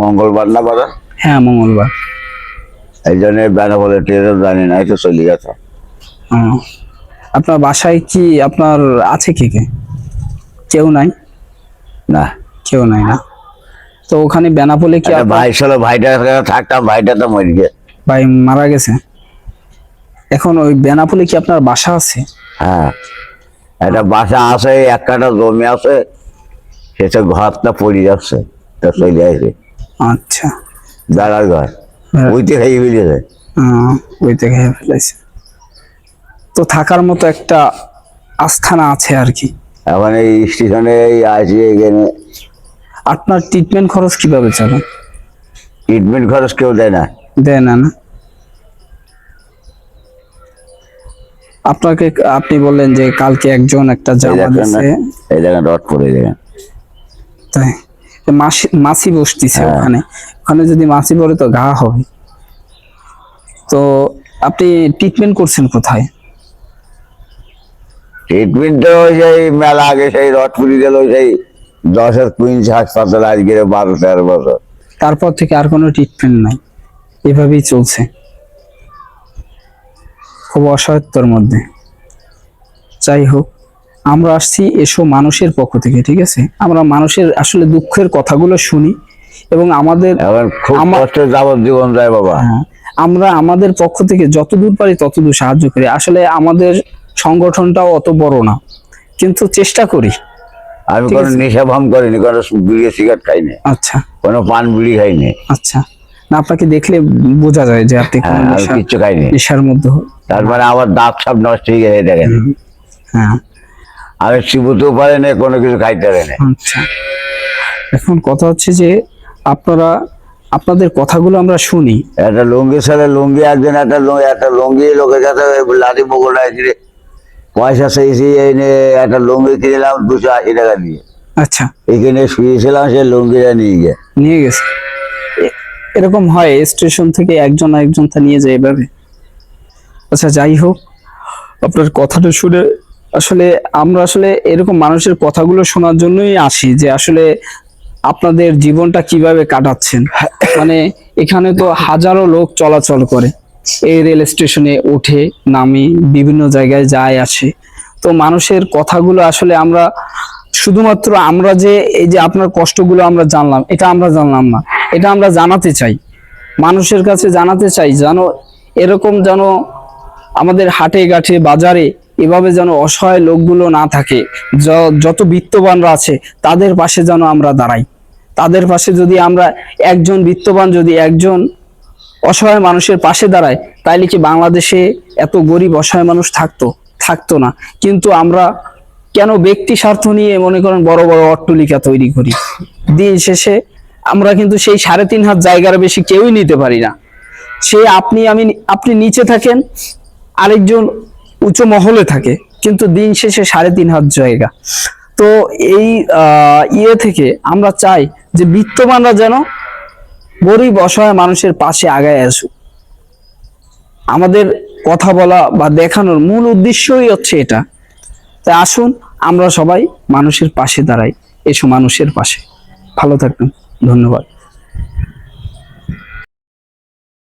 মঙ্গলবার না বাজার? হ্যাঁ মঙ্গলবার। এই জন্য বেনাপোলে ট্রেন জানি না, এই তো চলে গেছে। আপনার বাসায় কি আপনার আছে কে কে? কেউ নাই? না, কেউ নাই না। তো ওখানে বেনাপোলে কি ভাই ছিল, ভাইটার কাছে থাকতাম, ভাইটা তো মরে গেছে। ভাই মারা গেছে। এখন ওই বেনাপোলে কি আপনার বাসা আছে? হ্যাঁ, একটা বাসা আছে, এক কাঠা জমি আছে, সেটা ঘরটা পড়ে যাচ্ছে, তা চলে আসবে। আচ্ছা, দাঁড়ার ঘর ওইতে খাইয়ে ফেলেছে। ওইতে খেয়ে ফেলেছে। তো থাকার মতো একটা আস্থানা আছে আর কি। এখন এই স্টেশনে আসি, এখানে আপনার ট্রিটমেন্ট খরচ কিভাবে চলে? ট্রিটমেন্ট খরচ কেউ দেয় না। দেয় না না? আপনাকে আপনি বললেন যে কালকে একজন একটা জামা দিয়েছে, এই দেখেন রড পড়ে দেখেন। তাই মাছি বসতিছে ওখানে। ওখানে যদি মাছি পড়ে তো ঘা হবে। তো আপনি ট্রিটমেন্ট করছেন কোথায়? ট্রিটমেন্ট তো সেই মেলা আগে সেই রড পুড়ি গেল, সেই 10-এর কুইন্স হাসপাতাল, আজকে 12-13 বছর। তারপর থেকে আর কোনো ট্রিটমেন্ট নাই, এভাবেই চলছে খুব অসহায়তার মধ্যে। যাই হোক, আমরা আসছি এসো মানুষের পক্ষ থেকে, ঠিক আছে? আমরা মানুষের আসলে দুঃখের কথাগুলো শুনি এবং আমাদের খুব কষ্ট যাবজ্জীবন যায় বাবা। আমরা আমাদের পক্ষ থেকে যতদূর পারি ততদূর সাহায্য করি। আসলে আমাদের সংগঠনটাও অত বড় না, কিন্তু চেষ্টা করি। আমি কোনো নেশা ভাম করিনি, কোনো বিড়ি সিগারেট খাইনি। আচ্ছা, কোনো পান বিড়ি খাইনি। আচ্ছা, না আপনাকে দেখলে বোঝা যায় যে আপনি কিচ্ছু খাইনি, নেশার মধ্যে। তারপরে আমার দাঁত সব নষ্ট হয়ে গেছে দেখেন। হ্যাঁ, আমি চিবুতেও পারে না, কোনো কিছু খাইতে পারে না। আচ্ছা, এখন কথা হচ্ছে যে আপনাদের কথাগুলো আমরা শুনি। একটা লুঙ্গি ছেলে লুঙ্গি, একদিন একটা লুঙ্গি লোকের কাছে লাঠি বগল পয়সা চেয়েছি, এনে একটা লুঙ্গি কিনলাম 280 টাকা দিয়ে। আচ্ছা, এখানে শুয়েছিলাম, সে লুঙ্গিটা নিয়ে গেছে। এরকম হয় স্টেশন থেকে একজন আরেকজন তা নিয়ে যায় এভাবে। আচ্ছা, যাই হোক, আপনার কথাটা শুনে আসলে আমরা আসলে এরকম মানুষের কথাগুলো শোনার জন্যই আসি, যে আসলে আপনাদের জীবনটা কিভাবে কাটাচ্ছেন। মানে এখানে তো হাজারো লোক চলাচল করে, এই রেল স্টেশনে ওঠে নামে, বিভিন্ন জায়গায় যায় আসে। তো মানুষের কথাগুলো আসলে আমরা শুধুমাত্র আমরা যে এই যে আপনার কষ্টগুলো আমরা জানলাম, এটা আমরা জানলাম না, এটা আমরা জানাতে চাই, মানুষের কাছে জানাতে চাই, জানো এরকম যেন আমাদের হাটে ঘাটে বাজারে এভাবে যেন অসহায় লোকগুলো না থাকে। যত বিত্তবানরা আছে তাদের পাশে যেন আমরা দাঁড়াই। তাদের পাশে যদি আমরা একজন বিত্তবান যদি একজন অসহায় মানুষের পাশে দাঁড়ায়, তাইলে কি বাংলাদেশে এত গরিব অসহায় মানুষ থাকতো না? কিন্তু আমরা কেন ব্যক্তি স্বার্থ নিয়ে মনে করেন বড় বড় অট্টালিকা তৈরি করি? দিন শেষে আমরা কিন্তু সেই 3.5 হাত জায়গার বেশি কেউই নিতে পারি না। সে আপনি নিচে থাকেন, আরেকজন উঁচু মহলে থাকে, কিন্তু দিন শেষে 3.5 হাত জায়গা। তো এই থেকে আমরা চাই যে বিত্তবানরা যেন গরিব অসহায় মানুষের পাশে আগায় আসুক। আমাদের কথা বলা বা দেখানোর মূল উদ্দেশ্যই হচ্ছে এটা। তাই আসুন আমরা সবাই মানুষের পাশে দাঁড়াই, এসো মানুষের পাশে। ভালো থাকবেন, ধন্যবাদ।